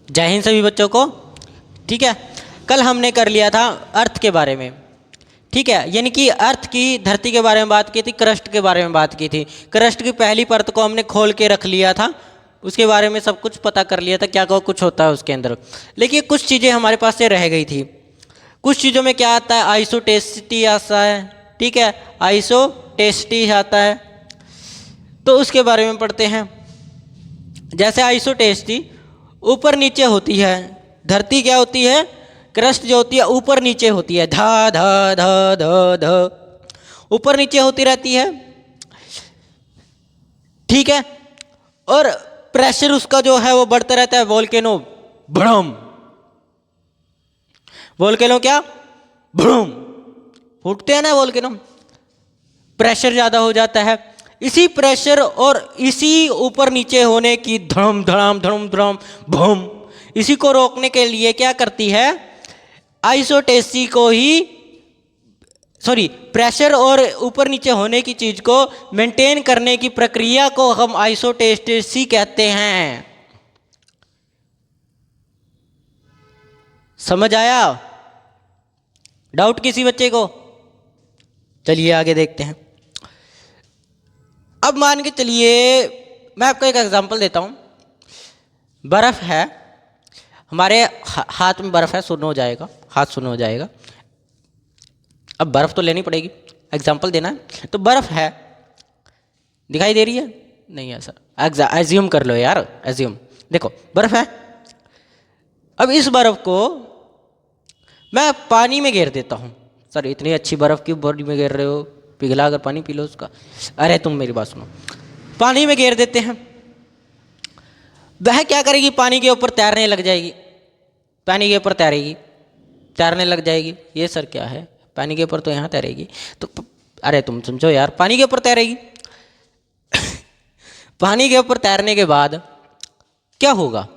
जय हिंद सभी बच्चों को। ठीक है, कल हमने कर लिया था अर्थ के बारे में। ठीक है, यानी कि अर्थ की धरती के बारे में बात की थी, क्रस्ट के बारे में बात की थी। क्रस्ट की पहली परत को हमने खोल के रख लिया था, उसके बारे में सब कुछ पता कर लिया था, क्या क्या कुछ होता है उसके अंदर। लेकिन कुछ चीज़ें हमारे पास से रह गई थी। कुछ चीज़ों में क्या आता है, आइसोटेसिटी आता है। ठीक है, आइसोटेसिटी आता है, तो उसके बारे में पढ़ते हैं। जैसे आइसोटेसिटी ऊपर नीचे होती है, धरती क्या होती है, क्रस्ट जो होती है ऊपर नीचे होती है, धा धा धा धा धा ऊपर नीचे होती रहती है। ठीक है, और प्रेशर उसका जो है वो बढ़ता रहता है। वोल्केनो भड़म, वोल्केनो क्या भड़म फूटते हैं ना वोल्केनो, प्रेशर ज़्यादा हो जाता है। इसी प्रेशर और इसी ऊपर नीचे होने की धड़म धड़ाम धड़म धड़म भम, इसी को रोकने के लिए क्या करती है, आइसोटेसी को ही सॉरी प्रेशर और ऊपर नीचे होने की चीज़ को मेंटेन करने की प्रक्रिया को हम आइसोटेसी कहते हैं। समझ आया? डाउट किसी बच्चे को? चलिए आगे देखते हैं। अब मान के चलिए, मैं आपको एक एग्जांपल देता हूँ। बर्फ़ है, हमारे हाथ में बर्फ़ है, सुन्न हो जाएगा, हाथ सुन्न हो जाएगा। अब बर्फ़ तो लेनी पड़ेगी, एग्जांपल देना है। तो बर्फ़ है, दिखाई दे रही है? नहीं है सर, एज्यूम कर लो यार, एज्यूम। देखो बर्फ़ है, अब इस बर्फ़ को मैं पानी में घेर देता हूँ। सर इतनी अच्छी बर्फ़ क्यों बॉडी में घेर रहे हो, पिघला कर पानी पी लो उसका। अरे तुम मेरी बात सुनो, पानी में घेर देते हैं, वह क्या करेगी, पानी के ऊपर तैरने लग जाएगी, पानी के ऊपर तैरेगी, तैरने लग जाएगी। ये सर क्या है, पानी के ऊपर तो यहाँ तैरेगी, तो अरे तुम समझो यार, पानी के ऊपर तैरेगी। पानी के ऊपर तैरने के बाद क्या होगा,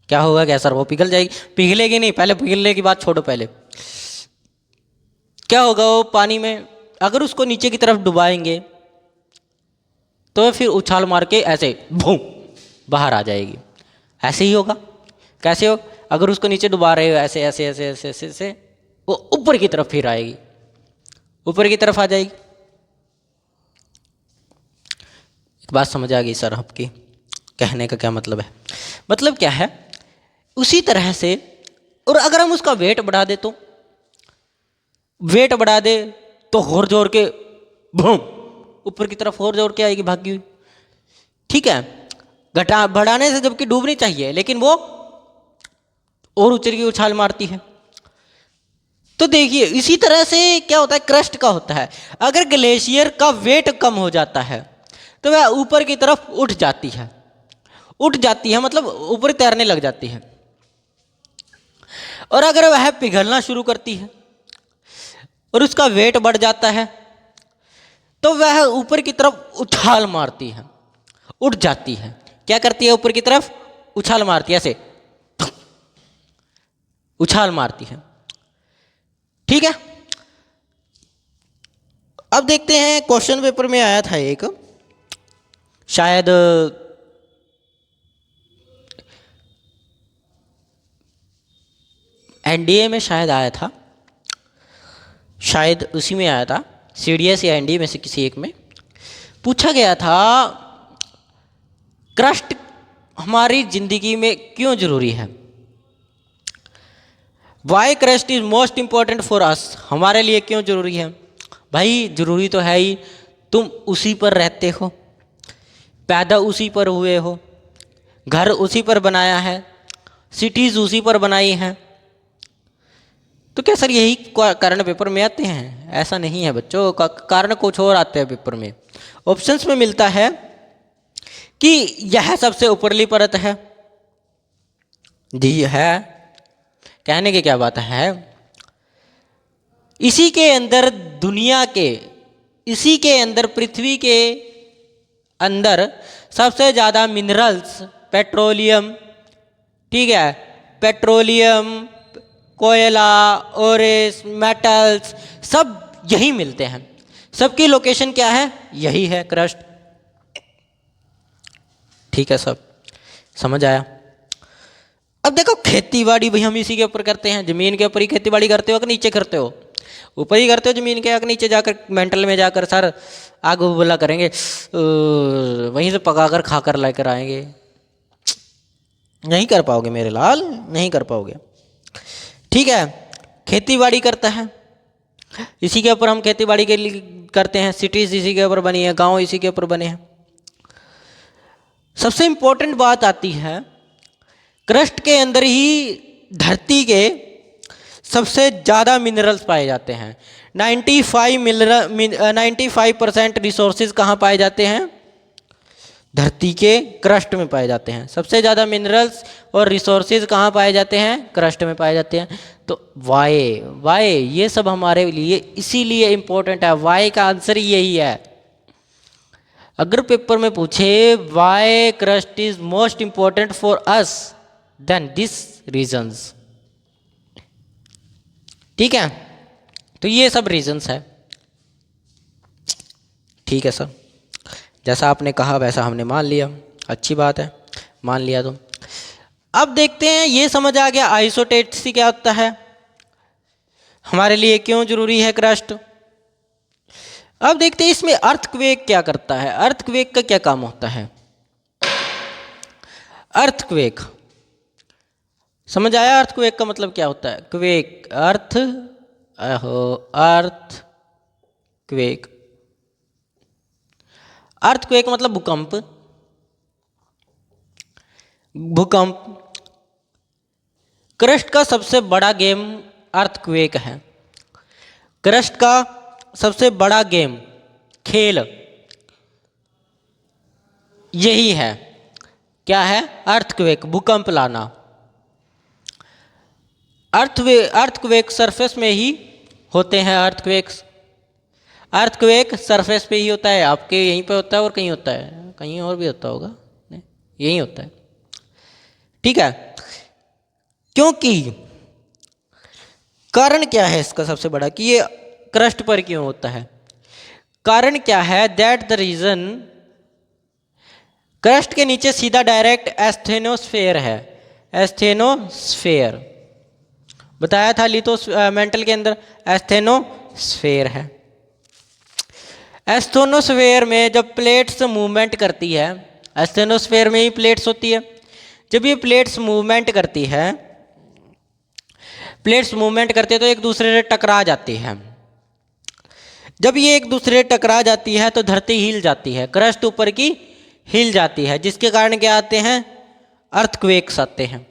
क्या होगा क्या सर, वो पिघल जाएगी? पिघलेगी नहीं, पहले पिघलने की बात छोड़ो। पहले क्या होगा, वो पानी में अगर उसको नीचे की तरफ डुबाएंगे तो फिर उछाल मार के ऐसे भूम बाहर आ जाएगी। ऐसे ही होगा। कैसे हो, अगर उसको नीचे डुबा रहे हो ऐसे ऐसे ऐसे ऐसे ऐसे ऐसे, वो ऊपर की तरफ फिर आएगी, ऊपर की तरफ आ जाएगी। एक बात समझ आ गई सर आपकी, कहने का क्या मतलब है? मतलब क्या है, उसी तरह से, और अगर हम उसका वेट बढ़ा दे तो, वेट बढ़ा दे तो और जोर के भूम ऊपर की तरफ और जोर के आएगी भागी हुई। ठीक है, घटा बढ़ाने से जबकि डूबनी चाहिए, लेकिन वो और ऊंचाई की उछाल मारती है। तो देखिए इसी तरह से क्या होता है, क्रस्ट का होता है। अगर ग्लेशियर का वेट कम हो जाता है तो वह ऊपर की तरफ उठ जाती है, उठ जाती है मतलब ऊपर तैरने लग जाती है। और अगर वह पिघलना शुरू करती है और उसका वेट बढ़ जाता है तो वह ऊपर की तरफ उछाल मारती है, उठ जाती है। क्या करती है, ऊपर की तरफ उछाल मारती है, ऐसे उछाल मारती है। ठीक है, अब देखते हैं, क्वेश्चन पेपर में आया था एक, शायद एनडीए में शायद आया था, शायद उसी में आया था, सीडीएस या एनडीए में से किसी एक में पूछा गया था, क्रस्ट हमारी जिंदगी में क्यों जरूरी है? Why crust is most important for us, हमारे लिए क्यों जरूरी है? भाई जरूरी तो है ही, तुम उसी पर रहते हो, पैदा उसी पर हुए हो, घर उसी पर बनाया है, सिटीज उसी पर बनाई हैं। तो क्या सर यही कारण पेपर में आते हैं? ऐसा नहीं है बच्चों, कारण कुछ और आते हैं पेपर में। ऑप्शंस में मिलता है कि यह सबसे ऊपरली परत है, जी है, कहने की क्या बात है, इसी के अंदर दुनिया के, इसी के अंदर पृथ्वी के अंदर सबसे ज़्यादा मिनरल्स, पेट्रोलियम, ठीक है, पेट्रोलियम, कोयला, ओरेस, मेटल्स, सब यही मिलते हैं। सबकी लोकेशन क्या है, यही है क्रस्ट। ठीक है सब, समझ आया? अब देखो खेती बाड़ी भी हम इसी के ऊपर करते हैं, जमीन के ऊपर ही खेती बाड़ी करते हो कि नीचे करते हो? ऊपर ही करते हो जमीन के, या नीचे जाकर मेंटल में जाकर सर आग उबला करेंगे, वहीं से पका कर खा कर लेकर आएंगे? नहीं कर पाओगे मेरे लाल, नहीं कर पाओगे। ठीक है, खेती बाड़ी करता है, इसी के ऊपर हम खेती बाड़ी के लिए करते हैं, सिटीज इसी के ऊपर बनी है, गांव इसी के ऊपर बने हैं। सबसे इंपॉर्टेंट बात आती है, क्रस्ट के अंदर ही धरती के सबसे ज़्यादा मिनरल्स पाए जाते हैं। 95% रिसोर्सेज कहाँ पाए जाते हैं? धरती के क्रस्ट में पाए जाते हैं। सबसे ज़्यादा मिनरल्स और रिसोर्सेज कहाँ पाए जाते हैं? क्रस्ट में पाए जाते हैं। तो वाई ये सब हमारे लिए इसीलिए इम्पोर्टेंट है, वाई का आंसर यही है। अगर पेपर में पूछे why crust is most important for us, then this reasons. ठीक है, तो ये सब रीजंस है। ठीक है सर, जैसा आपने कहा वैसा हमने मान लिया, अच्छी बात है, मान लिया। तो अब देखते हैं, ये समझ आ गया आइसोटेट्सी क्या होता है, हमारे लिए क्यों जरूरी है क्रस्ट। अब देखते हैं इसमें अर्थक्वेक क्या करता है, अर्थक्वेक का क्या काम होता है। अर्थक्वेक समझ आया? अर्थक्वेक का मतलब क्या होता है? क्वेक, अर्थ क्वेक, अर्थक्वेक मतलब भूकंप। भूकंप, क्रस्ट का सबसे बड़ा गेम अर्थक्वेक है। क्रस्ट का सबसे बड़ा गेम, खेल यही है। क्या है? अर्थक्वेक, भूकंप लाना। अर्थक्वेक सरफेस में ही होते हैं। अर्थक्वेक सरफेस पे ही होता है, आपके यहीं पे होता है और कहीं होता है, कहीं और भी होता होगा, नहीं यहीं होता है। ठीक है, क्योंकि कारण क्या है इसका सबसे बड़ा कि ये क्रस्ट पर क्यों होता है? कारण क्या है? दैट द रीजन, क्रस्ट के नीचे सीधा डायरेक्ट एस्थेनोस्फेयर है। एस्थेनोस्फेयर बताया था मेंटल के अंदर, एस्थेनोस्फेयर है। एस्थेनोस्फेयर में जब प्लेट्स मूवमेंट करती है, एस्थेनोस्फेयर में ही प्लेट्स होती है, जब ये प्लेट्स मूवमेंट करती है, प्लेट्स मूवमेंट करती है तो एक दूसरे से टकरा जाती है। जब ये एक दूसरे से टकरा जाती है तो धरती हिल जाती है, क्रस्ट ऊपर की हिल जाती है, जिसके कारण क्या आते हैं? अर्थक्वेक्स आते हैं।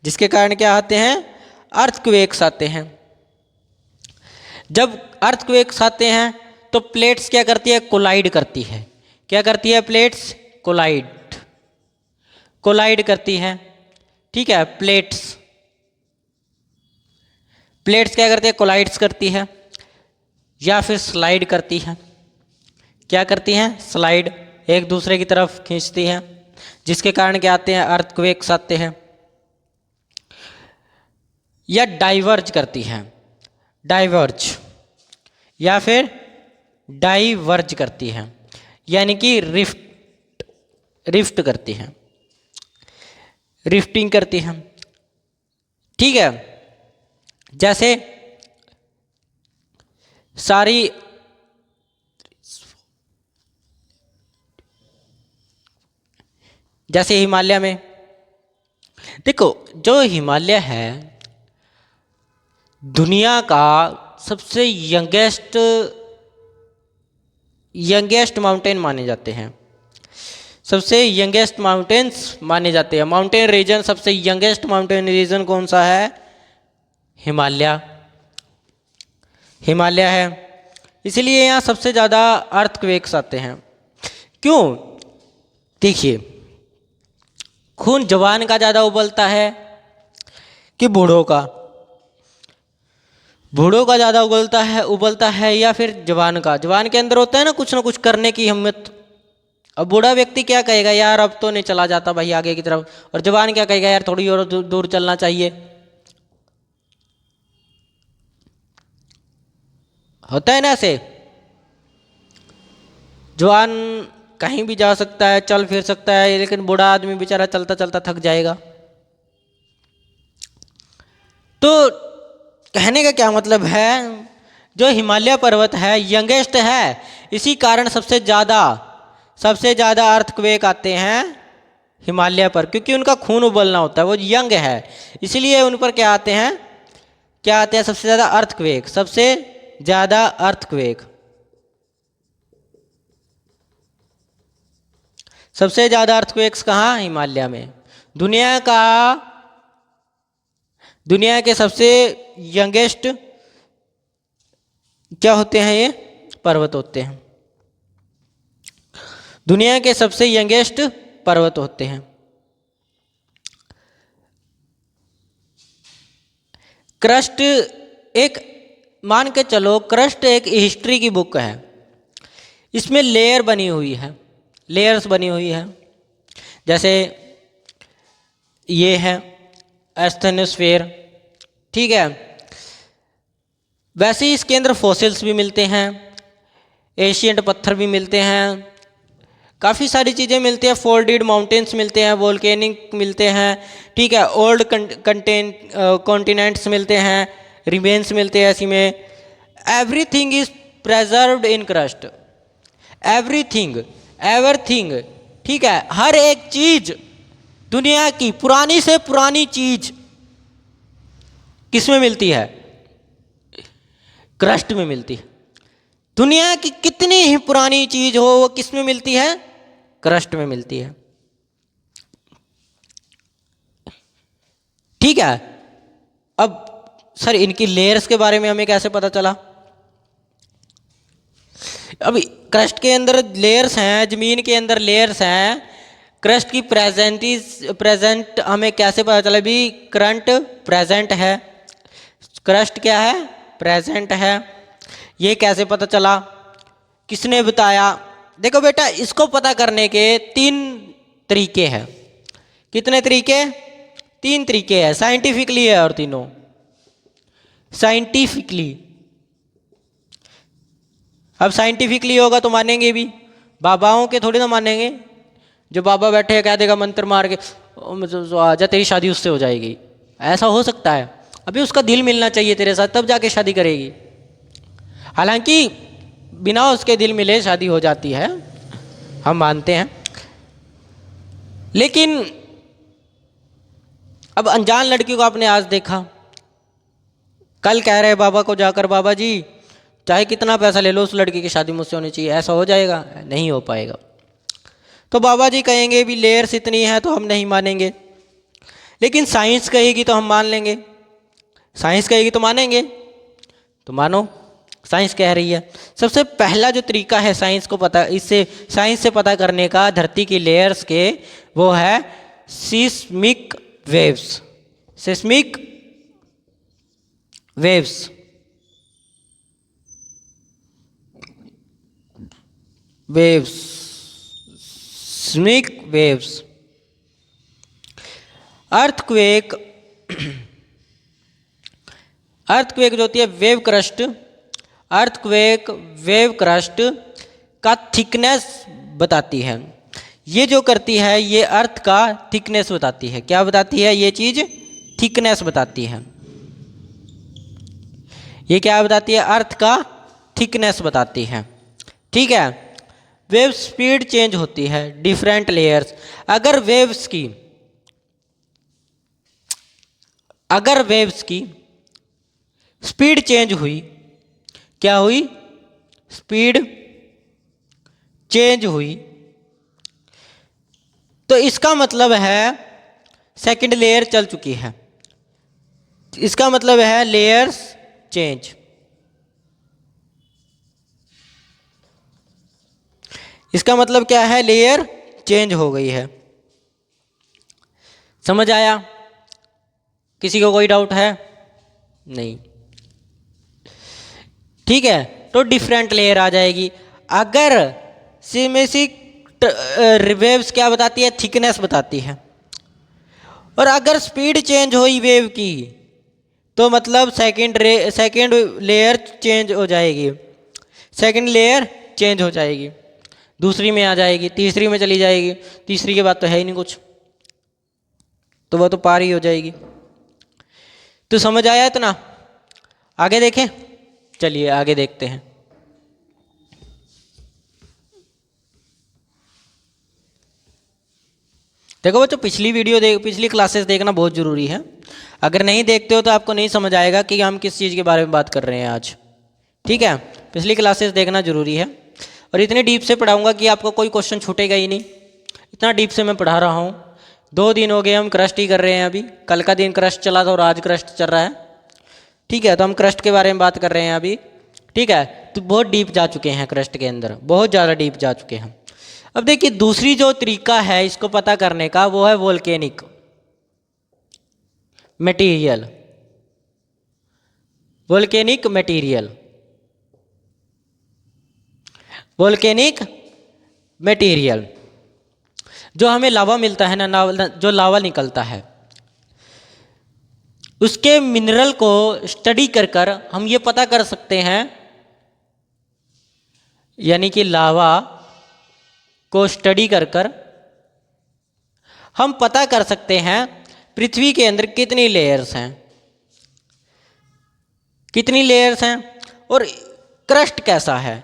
जिसके कारण क्या आते हैं? अर्थक्वेक्स आते हैं। जब अर्थक्वेक्स आते हैं तो प्लेट्स क्या करती है? कोलाइड करती है। क्या करती है? प्लेट्स कोलाइड करती हैं। ठीक है, प्लेट्स क्या करती है? कोलाइड्स करती है या फिर स्लाइड करती है। क्या करती हैं? स्लाइड, एक दूसरे की तरफ खींचती हैं, जिसके कारण क्या आते हैं? अर्थक्वेक्स आते हैं। या डाइवर्ज करती हैं, डाइवर्ज या फिर डाइवर्ज करती हैं, यानी कि रिफ्ट करती हैं, रिफ्टिंग करती हैं। ठीक है, जैसे सारी जैसे हिमालय में देखो, जो हिमालय है दुनिया का सबसे यंगेस्ट माउंटेन माने जाते हैं, सबसे यंगेस्ट माउंटेन्स माने जाते हैं। माउंटेन रीजन, सबसे यंगेस्ट माउंटेन रीजन कौन सा है? हिमालय है। इसलिए यहाँ सबसे ज़्यादा अर्थक्वेक्स आते हैं। क्यों? देखिए, खून जवान का ज़्यादा उबलता है कि बूढ़ों का? बूढ़ों का ज़्यादा उबलता है या फिर जवान का? जवान के अंदर होता है ना कुछ करने की हिम्मत। अब बूढ़ा व्यक्ति क्या कहेगा? यार अब तो नहीं चला जाता भाई आगे की तरफ। और जवान क्या कहेगा? यार थोड़ी और दूर चलना चाहिए। होता है ना ऐसे? जवान कहीं भी जा सकता है, चल फिर सकता है, लेकिन बूढ़ा आदमी बेचारा चलता चलता थक जाएगा। तो कहने का क्या मतलब है, जो हिमालय पर्वत है यंगेस्ट है, इसी कारण सबसे ज़्यादा अर्थक्वेक आते हैं हिमालय पर, क्योंकि उनका खून उबलना होता है, वो यंग है, इसलिए उन पर क्या आते हैं सबसे ज़्यादा अर्थक्वेक, सबसे ज़्यादा अर्थक्वेक्स कहाँ, हिमालय में। दुनिया के सबसे यंगेस्ट क्या होते हैं, ये पर्वत होते हैं, दुनिया के सबसे यंगेस्ट पर्वत होते हैं। क्रस्ट एक, मान के चलो क्रस्ट एक हिस्ट्री की बुक है, इसमें लेयर्स बनी हुई है, जैसे ये है एस्थेनोस्फेयर, ठीक है। वैसे ही इसके अंदर फॉसिल्स भी मिलते हैं, एशियंट पत्थर भी मिलते हैं, काफ़ी सारी चीज़ें मिलती हैं, फोल्डेड माउंटेन्स मिलते हैं, वोल्केनिक मिलते हैं, ठीक है, ओल्ड कॉन्टिनेंट्स मिलते हैं, रिमेन्स मिलते हैं इसी में। Everything is preserved in crust, everything, ठीक है, हर एक चीज दुनिया की पुरानी से पुरानी चीज किसमें मिलती है, क्रस्ट में मिलती है। दुनिया की कितनी ही पुरानी चीज हो वो किस में मिलती है, क्रस्ट में मिलती है, ठीक है। अब सर इनकी लेयर्स के बारे में हमें कैसे पता चला, अभी क्रस्ट के अंदर लेयर्स हैं, जमीन के अंदर लेयर्स हैं, क्रस्ट की प्रेजेंट हमें कैसे पता चला, भी करंट प्रेजेंट है, क्रस्ट क्या है, प्रेजेंट है, ये कैसे पता चला, किसने बताया। देखो बेटा, इसको पता करने के 3 तरीके हैं। कितने तरीके, 3 तरीके हैं, साइंटिफिकली है, और तीनों साइंटिफिकली। अब साइंटिफिकली होगा तो मानेंगे भी, बाबाओं के थोड़ी ना मानेंगे, जो बाबा बैठे हैं कह देगा मंत्र मार के आजा तेरी शादी उससे हो जाएगी, ऐसा हो सकता है, अभी उसका दिल मिलना चाहिए तेरे साथ तब जाके शादी करेगी। हालांकि बिना उसके दिल मिले शादी हो जाती है, हम मानते हैं, लेकिन अब अनजान लड़की को आपने आज देखा, कल कह रहे बाबा को जाकर, बाबा जी चाहे कितना पैसा ले लो उस लड़की की शादी मुझसे होनी चाहिए, ऐसा हो जाएगा, नहीं हो पाएगा। तो बाबा जी कहेंगे भी लेयर्स इतनी है तो हम नहीं मानेंगे, लेकिन साइंस कहेगी तो हम मान लेंगे, साइंस कहेगी तो मानेंगे, तो मानो साइंस कह रही है। सबसे पहला जो तरीका है साइंस से पता करने का धरती की लेयर्स के, वो है seismic waves, seismic waves, seismic waves. Earthquake जो होती है wave crust, earthquake wave crust का थिकनेस बताती है। ये जो करती है ये अर्थ का थिकनेस बताती है। क्या बताती है ये चीज, थिकनेस बताती है। ये क्या बताती है, अर्थ का थिकनेस बताती है, ठीक है। वेव स्पीड चेंज होती है, डिफरेंट लेयर्स। अगर वेव्स की स्पीड चेंज हुई, क्या हुई, स्पीड चेंज हुई, तो इसका मतलब है सेकंड लेयर चल चुकी है, इसका मतलब है लेयर्स चेंज। इसका मतलब क्या है, लेयर चेंज हो गई है। समझ आया, किसी को कोई डाउट है, नहीं, ठीक है। तो डिफरेंट लेयर आ जाएगी। अगर सिमेट्रिक वेव्स क्या बताती है, थिकनेस बताती है, और अगर स्पीड चेंज हुई वेव की तो मतलब सेकंड लेयर चेंज हो जाएगी, सेकंड लेयर चेंज हो जाएगी, दूसरी में आ जाएगी, तीसरी में चली जाएगी, तीसरी के बाद तो है ही नहीं कुछ, तो वह तो पार ही हो जाएगी। तो समझ आया इतना? आगे देखें, चलिए आगे देखते हैं। देखो बच्चों, पिछली क्लासेस देखना बहुत ज़रूरी है। अगर नहीं देखते हो तो आपको नहीं समझ आएगा कि हम किस चीज़ के बारे में बात कर रहे हैं आज। ठीक है, पिछली क्लासेस देखना ज़रूरी है। और इतने डीप से पढ़ाऊंगा कि आपको कोई क्वेश्चन छूटेगा ही नहीं, इतना डीप से मैं पढ़ा रहा हूँ। 2 दिन हो गए हम क्रस्ट ही कर रहे हैं। अभी कल का दिन क्रस्ट चला था और आज क्रस्ट चल रहा है। ठीक है, तो हम क्रस्ट के बारे में बात कर रहे हैं अभी। ठीक है, तो बहुत डीप जा चुके हैं क्रस्ट के अंदर, बहुत ज़्यादा डीप जा चुके हैं। अब देखिए, दूसरी जो तरीका है इसको पता करने का वो है volcanic material. Volcanic material, volcanic material जो हमें लावा मिलता है ना, जो लावा निकलता है, उसके मिनरल को स्टडी कर कर हम ये पता कर सकते हैं, यानी कि लावा को स्टडी कर कर हम पता कर सकते हैं पृथ्वी के अंदर कितनी लेयर्स हैं, कितनी लेयर्स हैं, और क्रस्ट कैसा है,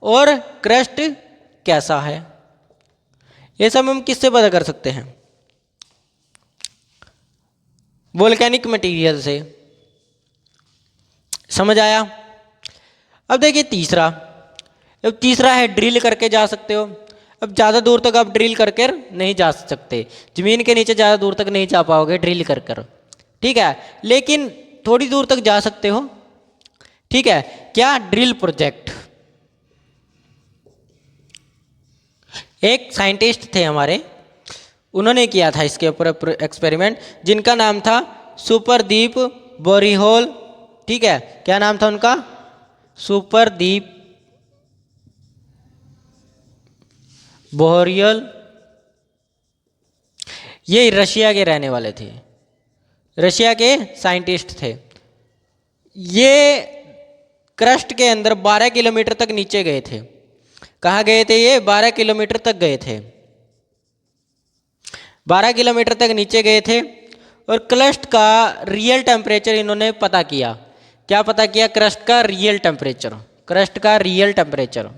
और क्रस्ट कैसा है। ये सब हम किससे पता कर सकते हैं? वोल्केनिक मटेरियल से। समझ आया? अब देखिए तीसरा, अब तीसरा है ड्रिल करके जा सकते हो। अब ज़्यादा दूर तक आप ड्रिल करके नहीं जा सकते, ज़मीन के नीचे ज़्यादा दूर तक नहीं जा पाओगे ड्रिल कर कर। ठीक है, लेकिन थोड़ी दूर तक जा सकते हो। ठीक है, क्या? Drill project. एक साइंटिस्ट थे हमारे, उन्होंने किया था इसके ऊपर एक्सपेरिमेंट, जिनका नाम था सुपरदीप बोरीहोल। ठीक है, क्या नाम था उनका? सुपरदीप बोरियल। ये रशिया के रहने वाले थे, रशिया के साइंटिस्ट थे। ये क्रस्ट के अंदर 12 किलोमीटर तक नीचे गए थे। कहाँ गए थे ये? 12 किलोमीटर तक गए थे, 12 किलोमीटर तक नीचे गए थे। और क्रस्ट का रियल टेम्परेचर इन्होंने पता किया। क्या पता किया? क्रस्ट का रियल टेम्परेचर, क्रस्ट का रियल टेम्परेचर।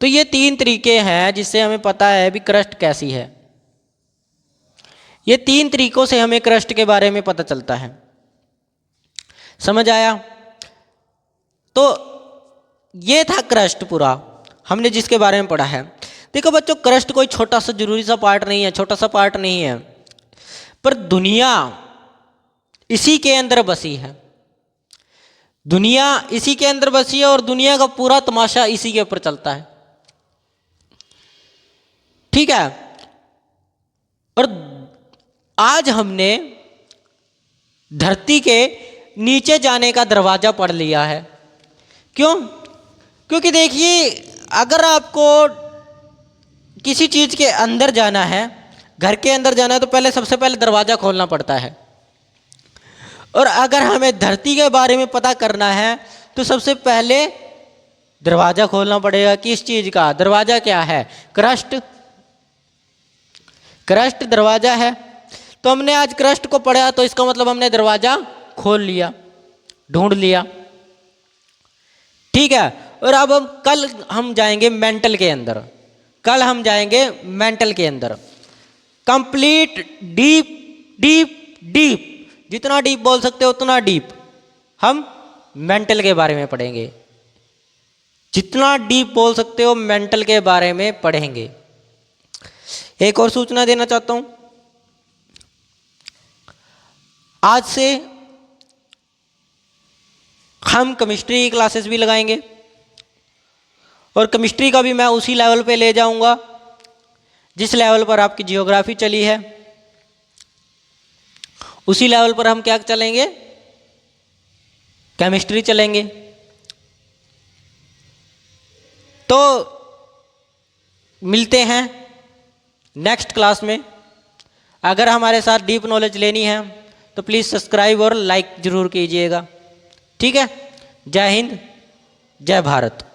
तो ये 3 तरीके हैं जिससे हमें पता है भी क्रस्ट कैसी है। ये 3 तरीकों से हमें क्रस्ट के बारे में पता चलता है। समझ आया? तो ये था क्रस्ट पूरा, हमने जिसके बारे में पढ़ा है। देखो बच्चों, क्रस्ट कोई छोटा सा जरूरी सा पार्ट नहीं है, छोटा सा पार्ट नहीं है, पर दुनिया इसी के अंदर बसी है। दुनिया इसी के अंदर बसी है और दुनिया का पूरा तमाशा इसी के ऊपर चलता है। ठीक है, और आज हमने धरती के नीचे जाने का दरवाजा पढ़ लिया है। क्यों? क्योंकि देखिए, अगर आपको किसी चीज के अंदर जाना है, घर के अंदर जाना है, तो पहले सबसे पहले दरवाजा खोलना पड़ता है। और अगर हमें धरती के बारे में पता करना है तो सबसे पहले दरवाजा खोलना पड़ेगा। किस चीज का दरवाजा? क्या है? क्रस्ट। क्रस्ट दरवाजा है। तो हमने आज क्रस्ट को पढ़ा, तो इसका मतलब हमने दरवाजा खोल लिया, ढूंढ लिया। ठीक है, और अब कल हम जाएंगे मेंटल के अंदर। कल हम जाएंगे मेंटल के अंदर, कंप्लीट डीप डीप डीप, जितना डीप बोल सकते हो उतना डीप हम मेंटल के बारे में पढ़ेंगे। जितना डीप बोल सकते हो मेंटल के बारे में पढ़ेंगे। एक और सूचना देना चाहता हूं, आज से हम केमिस्ट्री की क्लासेस भी लगाएंगे, और केमिस्ट्री का भी मैं उसी लेवल पे ले जाऊंगा जिस लेवल पर आपकी जियोग्राफी चली है। उसी लेवल पर हम क्या चलेंगे? केमिस्ट्री चलेंगे। तो मिलते हैं नेक्स्ट क्लास में। अगर हमारे साथ डीप नॉलेज लेनी है तो प्लीज़ सब्सक्राइब और लाइक ज़रूर कीजिएगा। ठीक है, जय हिंद, जय भारत।